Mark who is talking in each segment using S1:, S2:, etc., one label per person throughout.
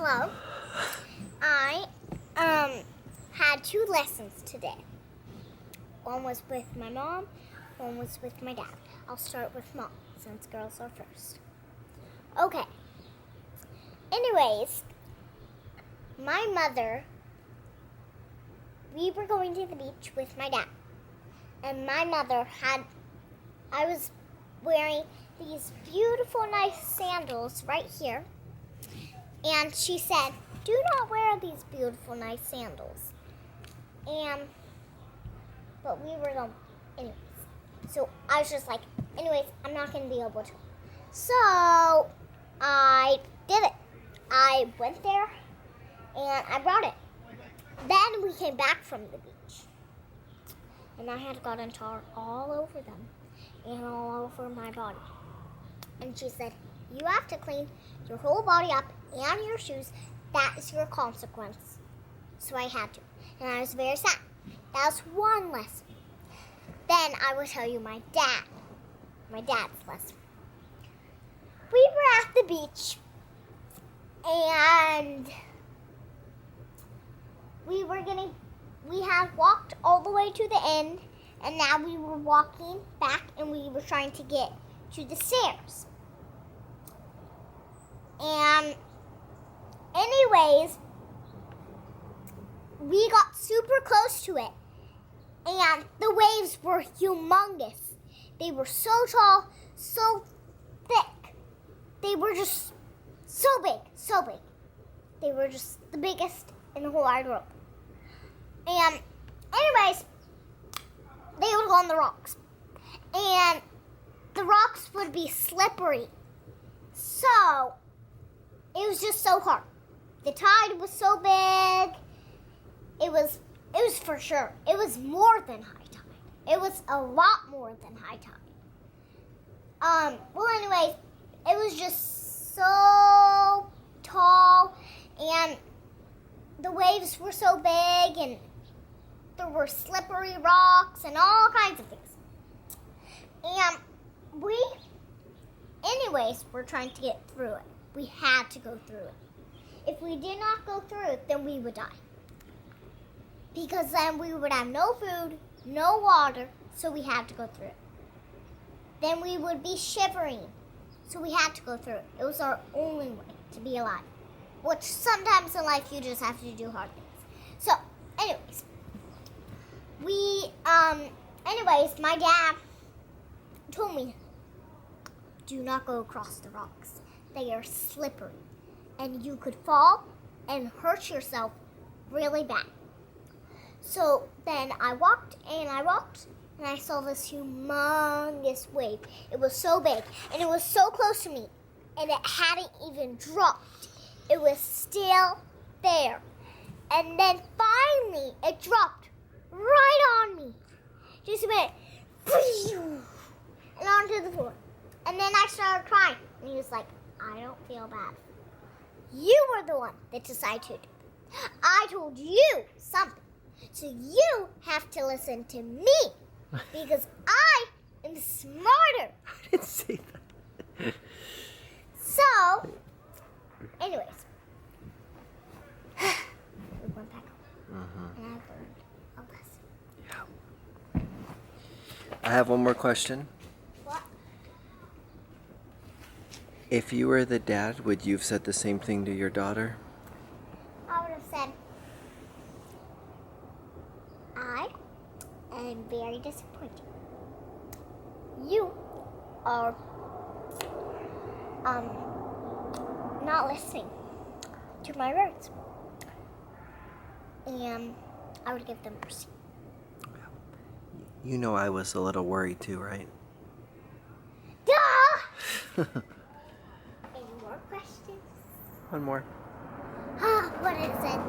S1: Hello. I had 2 lessons today. One was with my mom, one was with my dad. I'll start with mom since girls are first. Okay. Anyways, my mother, we were going to the beach with my dad. And my mother I was wearing these beautiful, nice sandals right here. And she said, do not wear these beautiful, nice sandals. But we were going, anyways. So I was just like, anyways, I'm not going to be able to. So I did it. I went there and I brought it. Then we came back from the beach. And I had gotten tar all over them and all over my body. And she said, you have to clean your whole body up and your shoes. That is your consequence. So I had to. And I was very sad. That was one lesson. Then I will tell you my dad's lesson. We were at the beach and we had walked all the way to the end, and now we were walking back and we were trying to get to the stairs. And anyways, we got super close to it, and the waves were humongous. They were so tall, so thick. They were just so big, so big. They were just the biggest in the whole wide world. And anyways, they would go on the rocks. And the rocks would be slippery. So it was just so hard. The tide was so big. It was for sure. It was more than high tide. It was a lot more than high tide. Well, anyways, it was just so tall, and the waves were so big, and there were slippery rocks and all kinds of things. And anyways, we're trying to get through it. We had to go through it. If we did not go through it, then we would die. Because then we would have no food, no water, so we had to go through it. Then we would be shivering, so we had to go through it. It was our only way to be alive. Which sometimes in life you just have to do hard things. So, anyways, my dad told me, do not go across the rocks. They are slippery, and you could fall and hurt yourself really bad. So then I walked, and I saw this humongous wave. It was so big, and it was so close to me, and it hadn't even dropped. It was still there. And then finally, it dropped right on me. Just went, and onto the floor. And then I started crying. And he was like, I don't feel bad. You were the one that decided to. I told you something. So you have to listen to me. Because I am smarter.
S2: I didn't say that.
S1: So, anyways. We went back home. And I learned a lesson.
S2: Yeah. I have one more question.
S1: What?
S2: If you were the dad, would you have said the same thing to your daughter?
S1: I would have said, I am very disappointed. You are not listening to my words. And I would give them mercy.
S2: You know I was a little worried too, right?
S1: Duh! Any more questions?
S2: One more.
S1: What is it?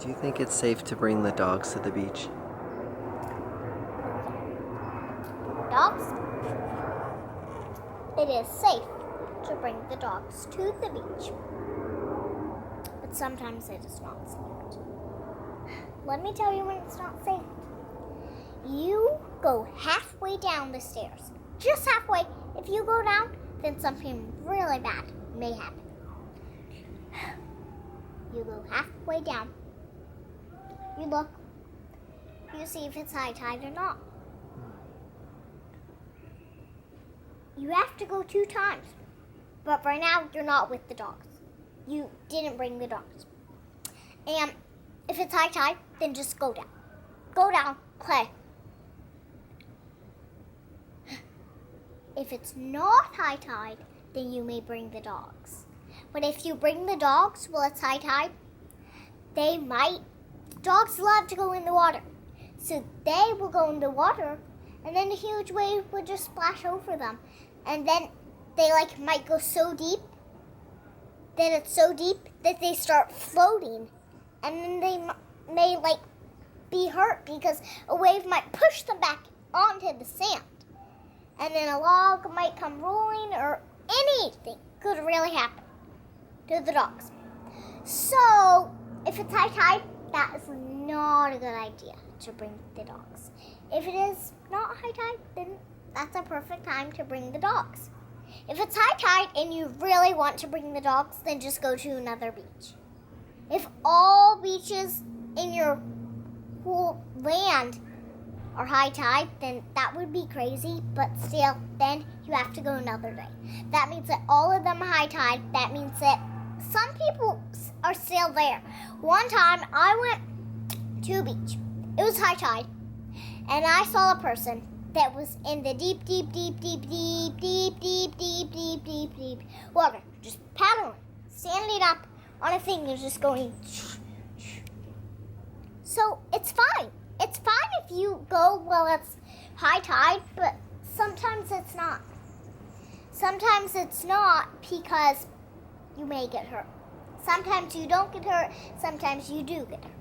S2: Do you think it's safe to bring the dogs to the beach?
S1: Dogs? It is safe to bring the dogs to the beach. But sometimes it is not safe. Let me tell you when it's not safe. You go halfway down the stairs. Just halfway. If you go down then something really bad may happen. You go halfway down. You look. You see if it's high tide or not. You have to go 2 times. But right now, you're not with the dogs. You didn't bring the dogs. And if it's high tide, then just go down. Go down, play. If it's not high tide, then you may bring the dogs. But if you bring the dogs while it's high tide, dogs love to go in the water. So they will go in the water, and then a huge wave will just splash over them. And then they might go so deep, that it's so deep that they start floating. And then they may be hurt because a wave might push them back onto the sand. And then a log might come rolling, or anything could really happen to the dogs. So if it's high tide, that is not a good idea to bring the dogs. If it is not high tide, then that's a perfect time to bring the dogs. If it's high tide and you really want to bring the dogs, then just go to another beach. If all beaches in your whole land are high tide, then that would be crazy, but still, then you have to go another day. That means that all of them are high tide. That means that some people are still there. One time, I went to a beach. It was high tide, and I saw a person that was in the deep water, just paddling, standing up on a thing and just going. So it's fine. It's fine if you go while it's high tide, but sometimes it's not. Sometimes it's not because you may get hurt. Sometimes you don't get hurt. Sometimes you do get hurt.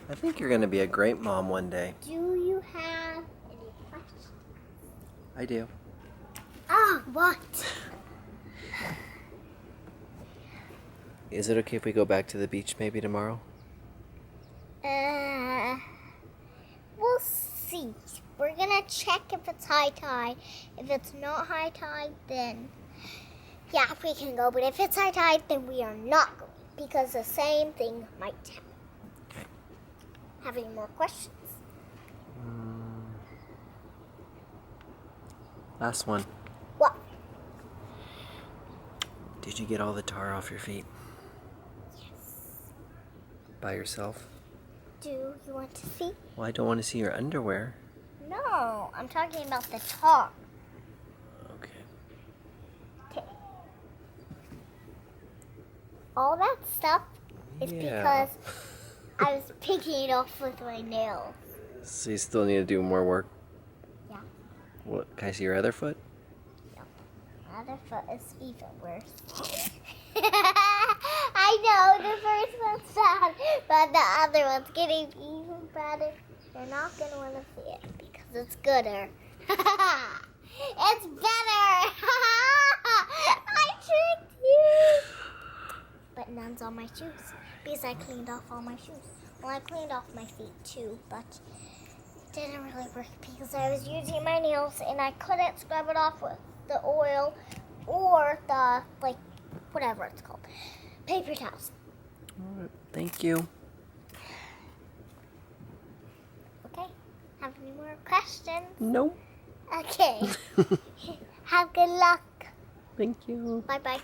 S2: I think you're going to be a great mom one day.
S1: Do you have any questions?
S2: I do.
S1: What?
S2: Is it okay if we go back to the beach maybe tomorrow?
S1: We'll see. We're gonna check if it's high tide. If it's not high tide, then yeah, we can go. But if it's high tide, then we are not going because the same thing might happen.
S2: Okay.
S1: Have any more questions?
S2: Last one.
S1: What?
S2: Did you get all the tar off your feet?
S1: Yes.
S2: By yourself?
S1: Do you want to see?
S2: Well, I don't want to see your underwear.
S1: No, I'm talking about the tar.
S2: Okay.
S1: All that stuff is
S2: Yeah.
S1: because I was picking it off with my nails.
S2: So you still need to do more work?
S1: Yeah.
S2: What? Can I see your other foot?
S1: No. My other foot is even worse. I know the first one's bad, but the other one's getting even better. You're not going to want to see it because it's gooder. It's better. I tricked you. But none's on my shoes because I cleaned off all my shoes. Well, I cleaned off my feet too, but it didn't really work because I was using my nails and I couldn't scrub it off with the oil or the, whatever it's called, paper towels.
S2: All right. Thank you.
S1: Okay. Have any more questions?
S2: Nope.
S1: Okay. Have good luck.
S2: Thank you.
S1: Bye-bye.